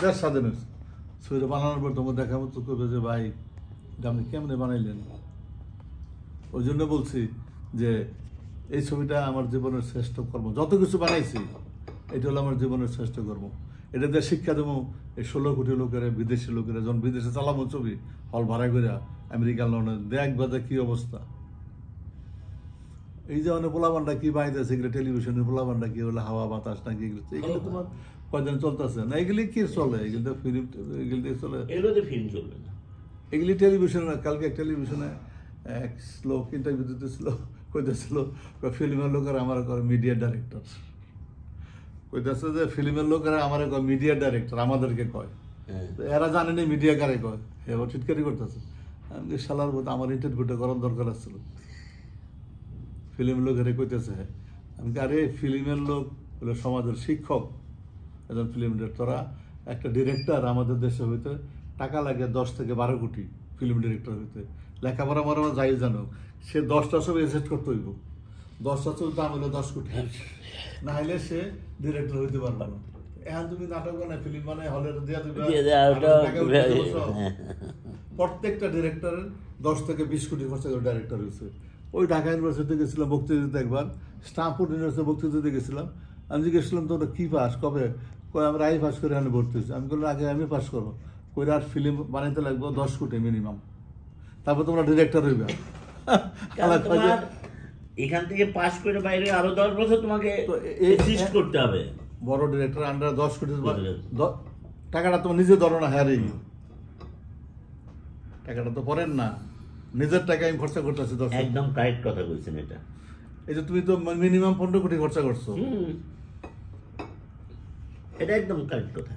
দেশ স্বাধীন হয়েছে, ছবিটা বানানোর পর তোমার দেখার মতো করবে যে ভাই এটা আপনি কেমনে বানাইলেন। ওই জন্য বলছি যে এই ছবিটা আমার জীবনের শ্রেষ্ঠ কর্ম, যত কিছু বানাইছি এটা হলো আমার জীবনের শ্রেষ্ঠ কর্ম। এটা দিয়ে শিক্ষা দেবো এই 16 কোটি লোকেরা, বিদেশি লোকেরা যখন বিদেশে চালাবো ছবি হল ভাড়া করে আমেরিকা লন্ডন, দেখবা যে কি অবস্থা। এই যে অনেক পোলাবানটা কি বাইতেছে এগুলো, টেলিভিশনের পোলাবানটা কি হলো হাওয়া বাতাস নাকি এগুলো, এগুলো তোমার কয়দিন চলতেছে না, এগুলি কি চলে, এগুলো তো ফিল্ম, এগুলো দিয়ে চলে, এগুলোতে ফিল্ম চলবে না, এগুলি টেলিভিশনে। কালকে টেলিভিশনে এক লোক ইন্টারভিউ দিতেছিল, কইতেছিল ফিল্মের লোকেরা আমার করে মিডিয়া ডাইরেক্টর, কইতেছে যে ফিল্মের লোকেরা আমার কয় মিডিয়া ডাইরেক্টর, আমাদেরকে কয়, এরা জানে না মিডিয়া কারে কয়, এবার চিৎকারি করতেছে। আমি শালার বোধ আমার ইন্টারভিউটা করার দরকার আসছিল, ফিল্মের লোকেরা কইতেছে। আমি আরে ফিল্মের লোক হলো সমাজের শিক্ষক, একজন ফিল্ম ডিরেক্টর। একটা ডিরেক্টর আমাদের দেশে হইতে টাকা লাগে 10 থেকে 12 কোটি, ফিল্ম ডিরেক্টর হইতে লেখাপড়া মরা যাই জানো, সে 10টা ছবি এসেট করতে হইব, 10টা ছবি দাম হলো 10 কোটি, না হলে সে ডিরেক্টর হইতে পারবে না। এখন তুমি নাটক বানায় ফিল্ম বানায় হলের দিয়া দিবে, প্রত্যেকটা ডিরেক্টরের 10 থেকে 20 কোটি খরচা করে ডাইরেক্টর হয়েছে। ওই ঢাকা ইউনিভার্সিটিতে গেছিলাম বক্তৃতা দিতে, একবার স্টামফোর্ড ইউনিভার্সিটি বক্তৃতা দিতে গেছিলাম। আমি জিজ্ঞেসলাম তোমরা কী পাস, কবে, কয় আমরা আই পাস করে এখানে ভর্তি হয়েছি। আমি বললাম আগে আমি পাস করবো, কই আর ফিল্ম বানাইতে লাগবো 10 কোটি মিনিমাম, তারপর তোমরা ডিরেক্টর হইবে। এখান থেকে পাস করে বাইরে আরো 10 বছর তোমাকে এক্সিস্ট করতে হবে। বড় ডিরেক্টর আন্ডার 10 কোটি টাকাটা তোমার নিজে ধরো না, হ্যাঁ টাকাটা তো পড়েন না, নিজের টাকা আমি খরচা করতেছি। একদম কারেক্ট কথা বলছেন এটা। এই যে তুমি তো মিনিমাম 15 কোটি খরচা করছো, এটা একদম কারেক্ট কথা।